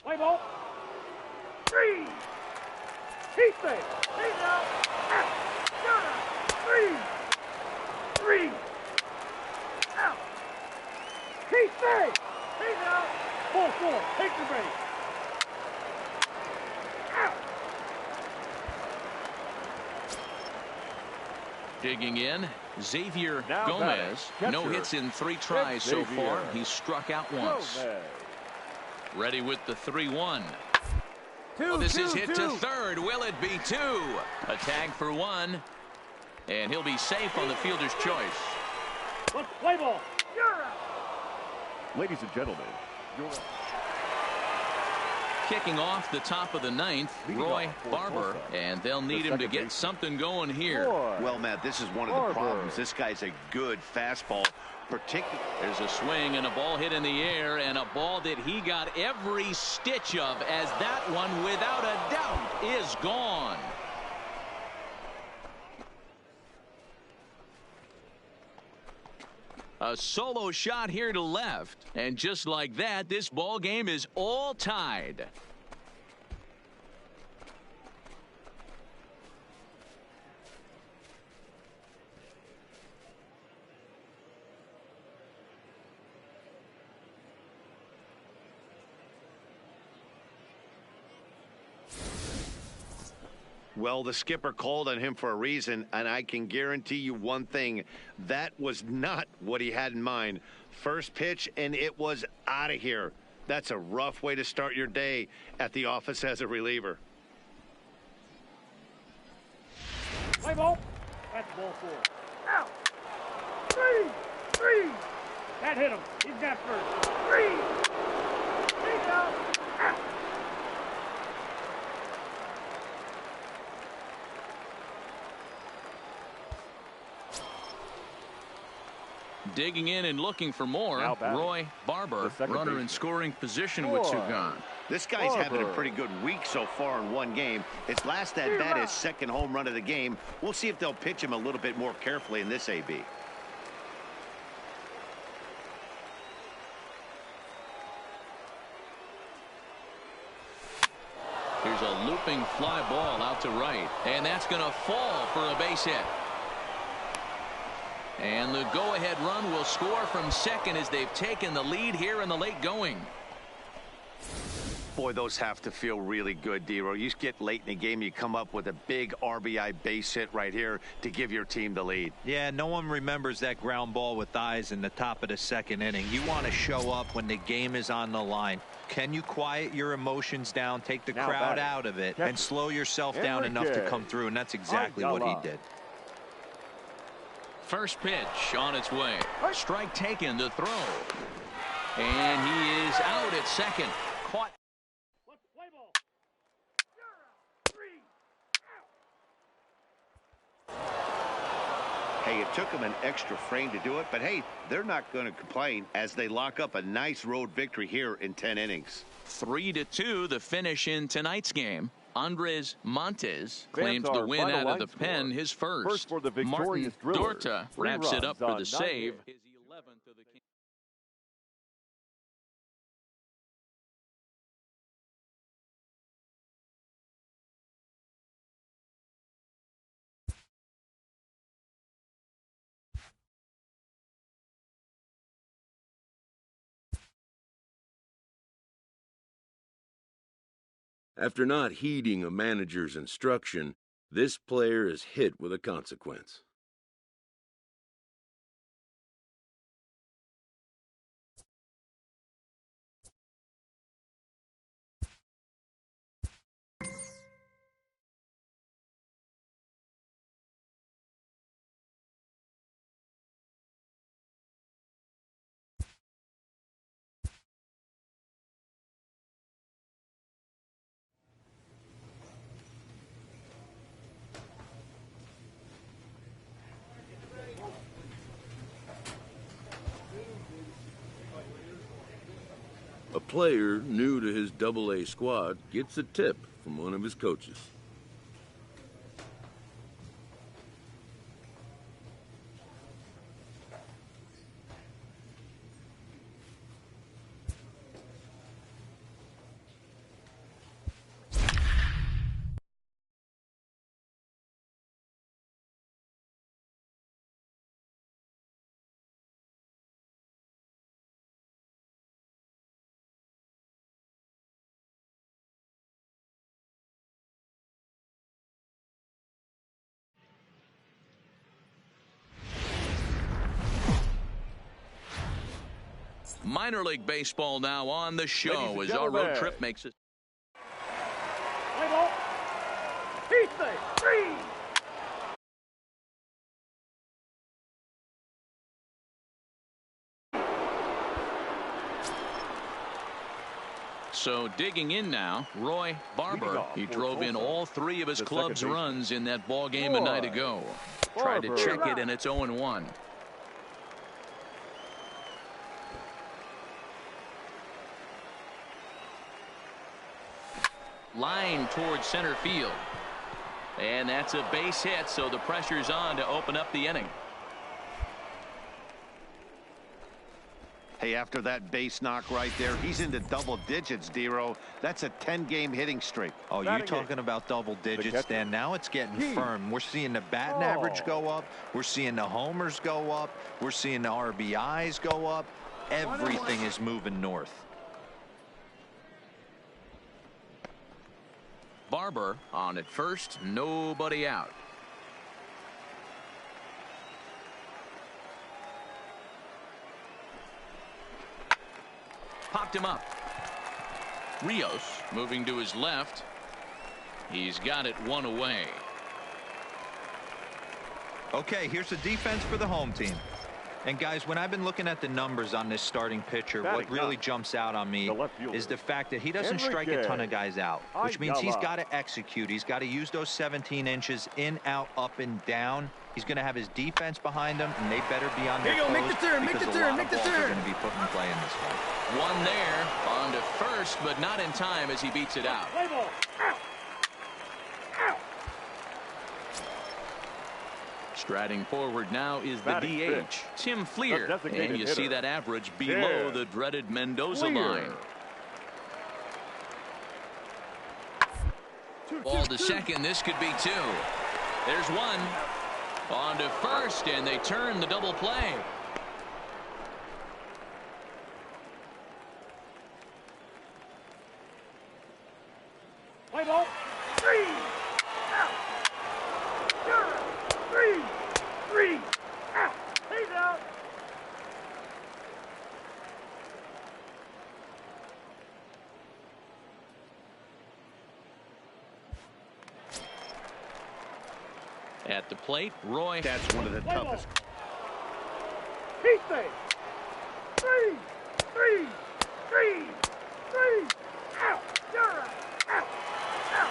[SPEAKER 5] Play ball. 3. He's safe. He's out. Got him. 3. Out. He's safe. He's out. 4. Take the base. Out.
[SPEAKER 1] Digging in, Xavier
[SPEAKER 3] Now
[SPEAKER 1] Gomez.
[SPEAKER 3] batting,
[SPEAKER 1] No
[SPEAKER 3] catcher,
[SPEAKER 1] hits in 3 tries so
[SPEAKER 3] Xavier
[SPEAKER 1] far. He's struck out once.
[SPEAKER 3] Gomez.
[SPEAKER 1] Ready with the 3-1.
[SPEAKER 5] Two,
[SPEAKER 1] This is
[SPEAKER 5] two,
[SPEAKER 1] hit
[SPEAKER 5] two.
[SPEAKER 1] to third. Will it be 2? A tag for 1. And he'll be safe on the fielder's choice.
[SPEAKER 5] Let's play ball. You're out.
[SPEAKER 3] Ladies and gentlemen, your
[SPEAKER 1] Kicking off the top of the 9th,
[SPEAKER 3] Leading
[SPEAKER 1] Roy
[SPEAKER 3] off for
[SPEAKER 1] Barber,
[SPEAKER 3] Tulsa,
[SPEAKER 1] and they'll need him to
[SPEAKER 3] second
[SPEAKER 1] get
[SPEAKER 3] baseman,
[SPEAKER 1] something going here.
[SPEAKER 3] Roy
[SPEAKER 2] Well, Matt, this is one of the
[SPEAKER 3] Barber.
[SPEAKER 2] problems. This guy's a good fastball, particularly.
[SPEAKER 1] There's a swing and a ball hit in the air, and a ball that he got every stitch of, as that one, without a doubt, is gone. A solo shot here to left, and just like that, this ball game is all tied.
[SPEAKER 2] Well, the skipper called on him for a reason, and I can guarantee you one thing. That was not what he had in mind. First pitch, and it was out of here. That's a rough way to start your day at the office as a reliever.
[SPEAKER 5] Play ball. That's ball 4. Out. 3. That hit him. He's got first. 3. He's out. Out.
[SPEAKER 1] Digging in and looking for more,
[SPEAKER 3] Now batting,
[SPEAKER 1] Roy Barber,
[SPEAKER 3] the second
[SPEAKER 1] runner in
[SPEAKER 3] baseman,
[SPEAKER 1] scoring position with 2
[SPEAKER 3] Roy
[SPEAKER 1] gone.
[SPEAKER 2] This guy's having a
[SPEAKER 3] Barber.
[SPEAKER 2] pretty good week so far in one game. His last at bat, his second home run of the game. We'll see if they'll pitch him a little bit more carefully in this AB.
[SPEAKER 1] Here's a looping fly ball out to right, and that's going to fall for a base hit. And the go-ahead run will score from second as they've taken the lead here in the late going.
[SPEAKER 2] Boy, those have to feel really good, D-Row. You get late in the game, you come up with a big RBI base hit right here to give your team the lead.
[SPEAKER 4] Yeah, no one remembers that ground ball with eyes in the top of the second inning. You want to show up when the game is on the line. Can you quiet your emotions down, take the crowd out of it, and slow yourself down enough to come through? And that's exactly what he did.
[SPEAKER 1] First pitch on its way. Strike taken to throw. And he is out at second. Caught.
[SPEAKER 2] Hey, it took them an extra frame to do it, but hey, they're not going to complain as they lock up a nice road victory here in 10 innings.
[SPEAKER 1] 3-2 the finish in tonight's game. Andres Montes claims the win out of the pen, his first.
[SPEAKER 3] For the
[SPEAKER 1] Martin Dorta wraps it up for the save. His 11th of the game.
[SPEAKER 6] After not heeding a manager's instruction, this player is hit with a consequence. A player new to his Double-A squad gets a tip from one of his coaches.
[SPEAKER 1] Minor League Baseball now on the show as our road trip makes it.
[SPEAKER 5] Play ball. Heat thing. 3.
[SPEAKER 1] So digging in now, Roy Barber. He drove in all 3 of his club's runs in that ball game a night ago. Tried to check it, and it's 0-1. Line towards center field. And that's a base hit, so the pressure's on to open up the inning.
[SPEAKER 2] Hey, after that base knock right there, he's into double digits, D-Row. That's a 10-game hitting streak.
[SPEAKER 4] Oh, you're talking about double digits, Dan. Now it's getting firm. We're seeing the batting average go up. We're seeing the homers go up. We're seeing the RBIs go up. Everything is moving north.
[SPEAKER 1] Barber on at first, nobody out. Popped him up. Rios moving to his left. He's got it 1 away.
[SPEAKER 4] Okay, here's the defense for the home team. And guys, when I've been looking at the numbers on this starting pitcher, what really jumps out on me is the fact that he doesn't strike a ton of guys out, which means he's got to execute. He's got to use those 17 inches in, out, up, and down. He's going to have his defense behind him, and they better be on their toes. Make the turn, make the turn, make the turn. They're going to be put in play in this one.
[SPEAKER 1] One there on to first, but not in time as he beats it out. Striding forward now is the DH, Tim Fleer, and you see that average below the dreaded Mendoza line. Ball to second. This could be two. There's one. On to first, and they turn the double play.
[SPEAKER 5] Play ball. 3. Out. Sure. 3. 3. Out. He's out.
[SPEAKER 1] At the plate, Roy.
[SPEAKER 2] That's one of the toughest.
[SPEAKER 5] He stays. 3. 3. 3. 3. Out. You're out. Out. Out.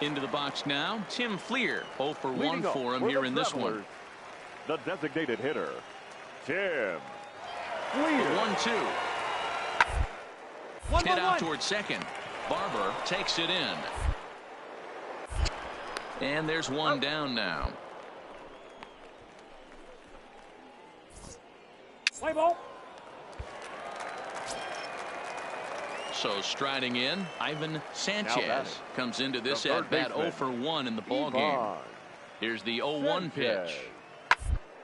[SPEAKER 1] Into the box now, Tim Fleer. 0 for 1
[SPEAKER 3] Leading
[SPEAKER 1] for
[SPEAKER 3] off
[SPEAKER 1] him here
[SPEAKER 3] the
[SPEAKER 1] in this one.
[SPEAKER 3] Travelers, the designated hitter, Tim
[SPEAKER 1] The
[SPEAKER 3] Fleer.
[SPEAKER 1] 1-2. Hit out towards second. Barber takes it in. And there's one down now.
[SPEAKER 5] Play ball.
[SPEAKER 1] So striding in, Ivan Sanchez
[SPEAKER 3] batting.
[SPEAKER 1] comes into this
[SPEAKER 3] The third
[SPEAKER 1] at bat
[SPEAKER 3] baseman,
[SPEAKER 1] 0 for 1 in the ball game.
[SPEAKER 3] Ivan
[SPEAKER 1] Here's the 0-1 pitch.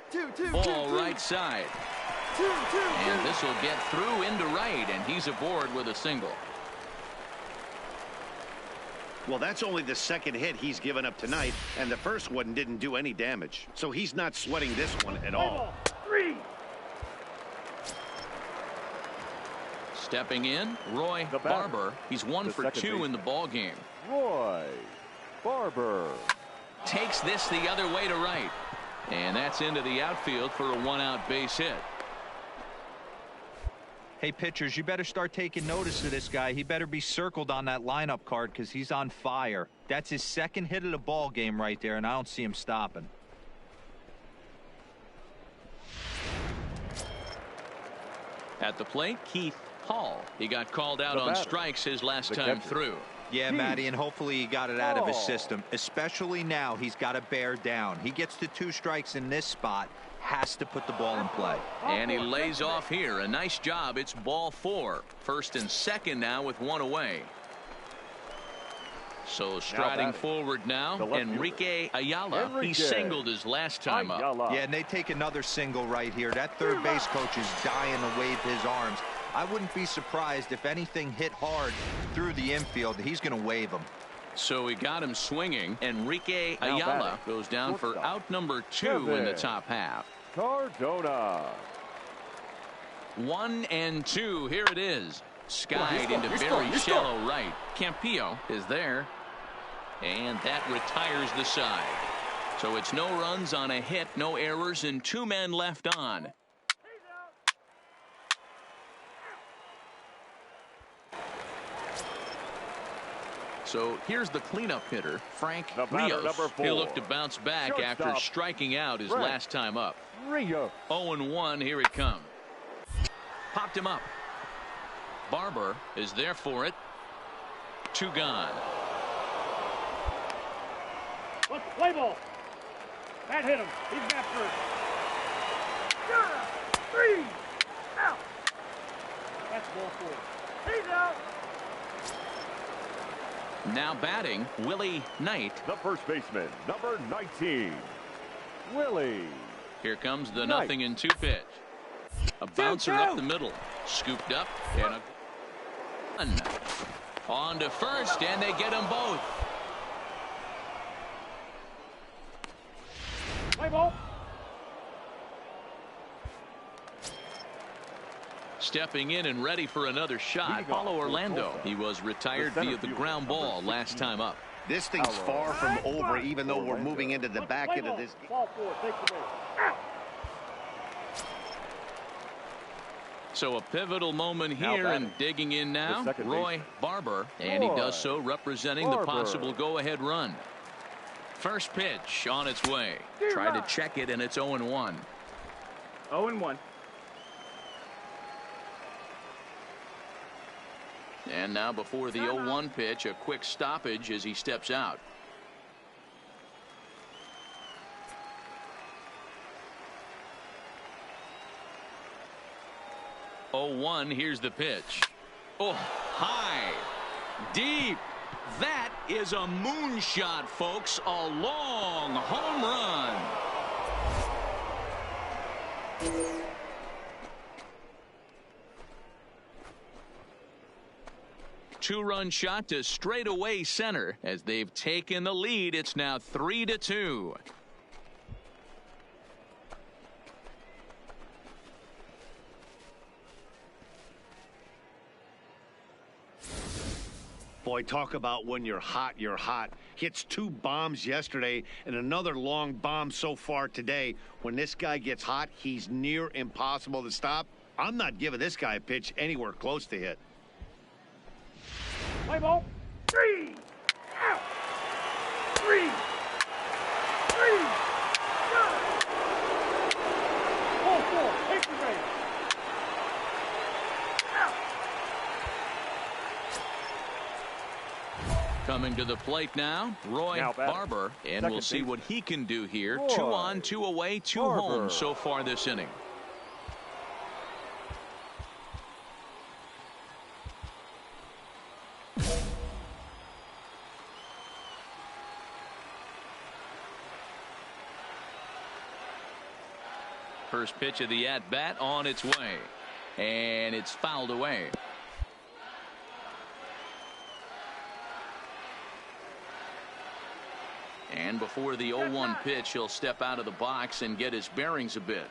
[SPEAKER 3] Sanchez.
[SPEAKER 1] Ball right side. And this will get through into right, and he's aboard with a single.
[SPEAKER 2] Well, that's only the second hit he's given up tonight, and the first one didn't do any damage. So he's not sweating this one at
[SPEAKER 5] Play
[SPEAKER 2] all.
[SPEAKER 5] ball. 3.
[SPEAKER 1] Stepping in, Roy
[SPEAKER 3] The batter,
[SPEAKER 1] Barber. He's 1
[SPEAKER 3] the
[SPEAKER 1] for
[SPEAKER 3] second
[SPEAKER 1] 2 in
[SPEAKER 3] baseman.
[SPEAKER 1] the ball game.
[SPEAKER 3] Roy Barber.
[SPEAKER 1] Takes this the other way to right. And that's into the outfield for a 1-out base hit.
[SPEAKER 4] Hey, pitchers, you better start taking notice of this guy. He better be circled on that lineup card because he's on fire. That's his second hit of the ball game right there, and I don't see him stopping.
[SPEAKER 1] At the plate, Keith Hall. He got called out
[SPEAKER 3] The
[SPEAKER 1] on
[SPEAKER 3] batter,
[SPEAKER 1] strikes his last
[SPEAKER 3] the
[SPEAKER 1] time
[SPEAKER 3] catcher.
[SPEAKER 1] through.
[SPEAKER 4] Yeah,
[SPEAKER 3] Keith
[SPEAKER 4] Matty, and hopefully he got it out of his
[SPEAKER 3] Hall.
[SPEAKER 4] system. Especially now, he's got to bear down. He gets to 2 strikes in this spot, has to put the ball in play.
[SPEAKER 1] And he lays off here. A nice job. It's ball 4. First and second now with 1 away. So striding
[SPEAKER 3] batting,
[SPEAKER 1] forward now,
[SPEAKER 3] the left
[SPEAKER 1] Enrique Ayala. He
[SPEAKER 3] Enrique
[SPEAKER 1] singled his last time up.
[SPEAKER 3] Ayala.
[SPEAKER 4] Yeah, and they take another single right here. That third base coach is dying to wave his arms. I wouldn't be surprised if anything hit hard through the infield. He's going to wave them.
[SPEAKER 1] So he got him swinging. Enrique
[SPEAKER 3] Now
[SPEAKER 1] Ayala
[SPEAKER 3] batting,
[SPEAKER 1] goes down for
[SPEAKER 3] shortstop,
[SPEAKER 1] out number 2 in the
[SPEAKER 3] Kevin
[SPEAKER 1] top half.
[SPEAKER 3] Cardona.
[SPEAKER 1] 1-2. Here it is. Skied into very shallow right. Campillo is there. And that retires the side. So it's no runs on a hit, no errors, and 2 men left on. So here's the cleanup hitter, Frank
[SPEAKER 3] The batter,
[SPEAKER 1] Rios.
[SPEAKER 3] number 4.
[SPEAKER 1] He'll look to bounce back after
[SPEAKER 3] Shortstop,
[SPEAKER 1] striking out his
[SPEAKER 3] Frank
[SPEAKER 1] last time up.
[SPEAKER 3] Rio.
[SPEAKER 1] 0-1, here it comes. Popped him up. Barber is there for it. 2 gone.
[SPEAKER 5] Let's play ball. That hit him. He's got first. You're out. 3. Out. That's ball 4. He's out.
[SPEAKER 1] Now batting, Willie Knight.
[SPEAKER 3] The first baseman, number 19, Willie.
[SPEAKER 1] Here comes the
[SPEAKER 3] Knight.
[SPEAKER 1] 0-2 pitch. A bouncer up the middle. Scooped up and a run. On to first, and they get them both.
[SPEAKER 5] Play ball.
[SPEAKER 1] Stepping in and ready for another shot, Paulo Orlando. He was retired via the ground ball last time up.
[SPEAKER 2] This thing's far from over, even though we're moving into the back end of this.
[SPEAKER 5] Ball 4. Take the ball. Out.
[SPEAKER 1] So a pivotal moment
[SPEAKER 3] Now
[SPEAKER 1] here,
[SPEAKER 3] batting,
[SPEAKER 1] and digging in now,
[SPEAKER 3] second
[SPEAKER 1] Roy
[SPEAKER 3] baseman,
[SPEAKER 1] Barber, and he
[SPEAKER 3] Roy
[SPEAKER 1] does so representing the
[SPEAKER 3] Barber.
[SPEAKER 1] possible go-ahead run. First pitch on its way. Try to check it, and it's 0-1.
[SPEAKER 5] 0-1.
[SPEAKER 1] And now before the 0-1 pitch, a quick stoppage as he steps out. Oh, 1, here's the pitch. Oh, high. Deep. That is a moonshot, folks. A long home run. Two-run shot to straightaway center. As they've taken the lead, it's now 3-2.
[SPEAKER 2] Boy, talk about when you're hot, you're hot. Hits 2 bombs yesterday and another long bomb so far today. When this guy gets hot, he's near impossible to stop. I'm not giving this guy a pitch anywhere close to hit.
[SPEAKER 5] Play ball. 3. Out. 3. 3. Go. Ball 4. Take the base. Out.
[SPEAKER 1] Coming to the plate now, Roy
[SPEAKER 3] Now batting.
[SPEAKER 1] Barber, and
[SPEAKER 3] Second
[SPEAKER 1] we'll see
[SPEAKER 3] base.
[SPEAKER 1] what he can do here.
[SPEAKER 3] Roy
[SPEAKER 1] 2 on, 2 away, 2
[SPEAKER 3] Barber.
[SPEAKER 1] home so far this inning. First pitch of the at-bat on its way, and it's fouled away. And before the 0-1 pitch, he'll step out of the box and get his bearings a bit.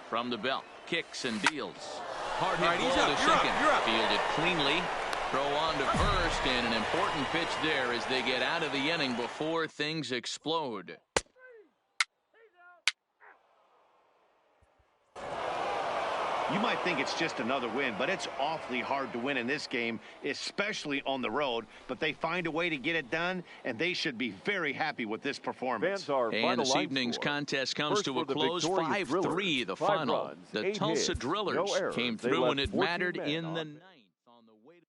[SPEAKER 1] From the belt, kicks and deals. Hard hit ball to second. Fielded cleanly. Throw on to first, and an important pitch there as they get out of the inning before things explode.
[SPEAKER 2] You might think it's just another win, but it's awfully hard to win in this game, especially on the road. But they find a way to get it done, and they should be very happy with this performance.
[SPEAKER 3] Fans are
[SPEAKER 1] And this evening's contest comes to a close. 5-3 the final. The Tulsa Drillers came through when it mattered in the ninth. On the way to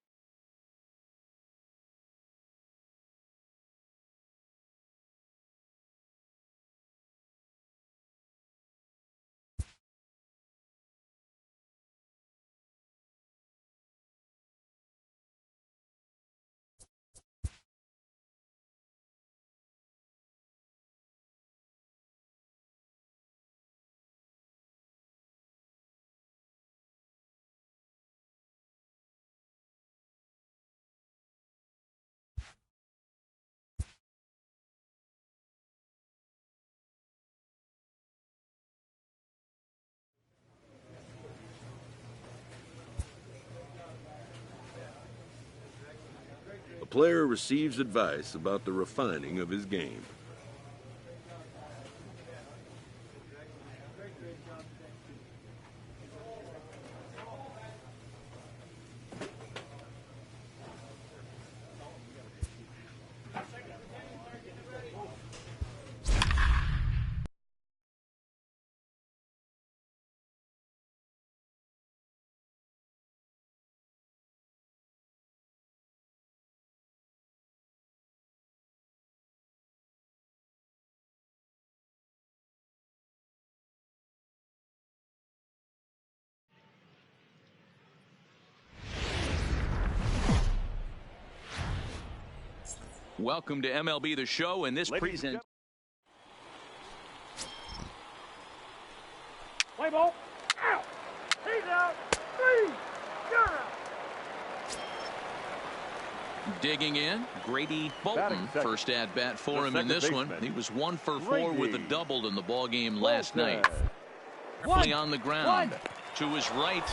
[SPEAKER 6] A player receives advice about the refining of his game.
[SPEAKER 1] Welcome to MLB The Show, and this present.
[SPEAKER 5] Play ball. Out. He's out. 3. You're out.
[SPEAKER 1] Digging in, Grady Bolton,
[SPEAKER 3] Batting second.
[SPEAKER 1] first at bat for
[SPEAKER 3] The
[SPEAKER 1] him in this
[SPEAKER 3] second
[SPEAKER 1] one.
[SPEAKER 3] baseman.
[SPEAKER 1] He was 1 for 4 with a
[SPEAKER 3] Grady
[SPEAKER 1] double in the ball game last night.
[SPEAKER 5] One.
[SPEAKER 1] On the ground to his right.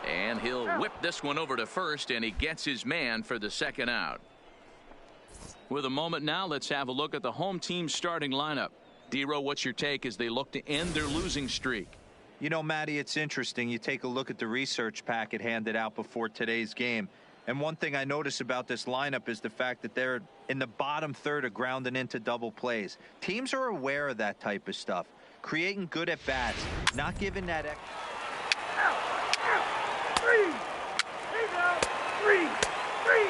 [SPEAKER 1] And he'll whip this one over to first, and he gets his man for the second out. With a moment now, let's have a look at the home team's starting lineup. D-Row, what's your take as they look to end their losing streak?
[SPEAKER 4] You know, Matty, it's interesting. You take a look at the research packet handed out before today's game. And one thing I notice about this lineup is the fact that they're in the bottom third of grounding into double plays. Teams are aware of that type of stuff. Creating good at-bats, not giving that extra.
[SPEAKER 5] Out. 3. He's out. 3. 3.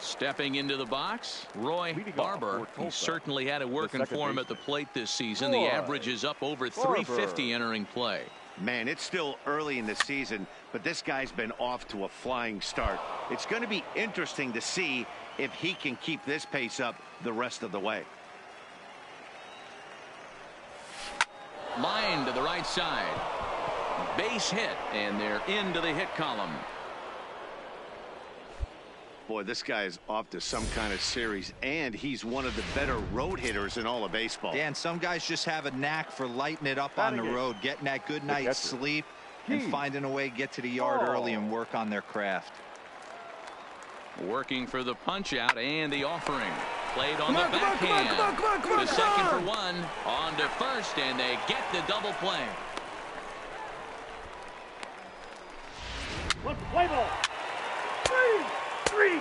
[SPEAKER 1] Stepping into the box, Roy Barber. He certainly had it working for him at the plate this season. The average is up over 350 entering play.
[SPEAKER 2] Man, it's still early in the season, but this guy's been off to a flying start. It's going to be interesting to see if he can keep this pace up the rest of the way.
[SPEAKER 1] Line to the right side. Base hit, and they're into the hit column.
[SPEAKER 2] Boy, this guy is off to some kind of series, and he's one of the better road hitters in all of baseball.
[SPEAKER 4] Dan, some guys just have a knack for lighting it up on the road, getting that good night's sleep, and finding a way to get to the yard early and work on their craft.
[SPEAKER 1] Working for the punch out and the offering. Played on the backhand. To second for one. On to first, and they get the double play.
[SPEAKER 5] Let's play ball. 3.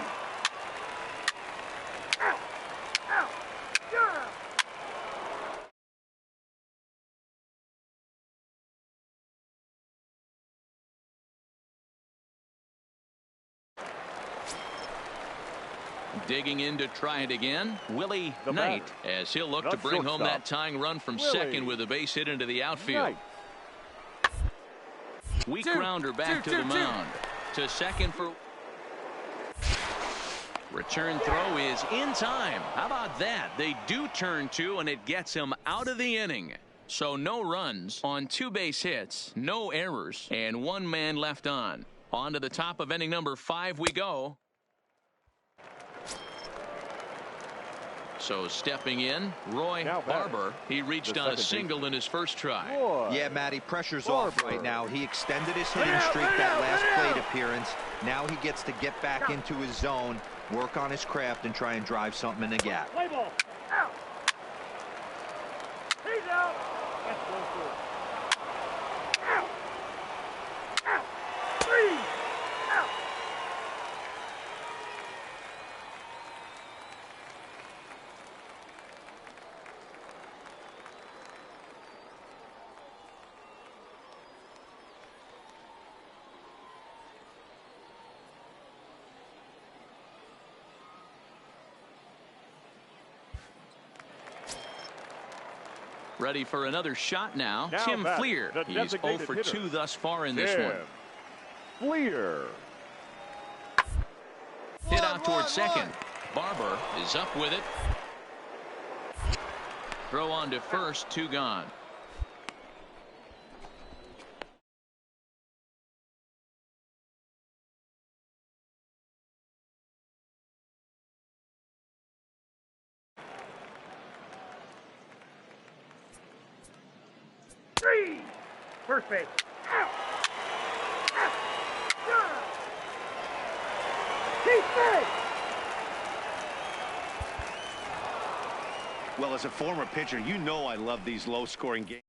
[SPEAKER 5] Out. Out. Yeah.
[SPEAKER 1] Digging in to try it again, Willie Knight, as he'll look to bring home that tying run from second with a base hit into the outfield. Weak grounder back to the mound. To second for... Return throw is in time. How about that? They do turn two, and it gets him out of the inning. So no runs on 2 base hits, no errors, and 1 man left on. On to the top of inning number 5 we go. So stepping in, Roy Barber. He reached on a single in his first try.
[SPEAKER 4] Yeah, Matty, pressure's off right now. He extended his hitting streak that last plate appearance. Now he gets to get back into his zone, work on his craft, and try and drive something in the gap.
[SPEAKER 5] Play ball. Out. He's out. That's close to it. Out. Out. 3. Out.
[SPEAKER 1] Ready for another shot now. Tim Fleer. He's 0 for 2 thus far in this one.
[SPEAKER 3] Fleer.
[SPEAKER 1] Hit out towards second. Barber is up with it. Throw on to first, 2 gone.
[SPEAKER 5] First base. Out. Out. Yeah. Keep safe.
[SPEAKER 2] Well, as a former pitcher, you know I love these low-scoring games.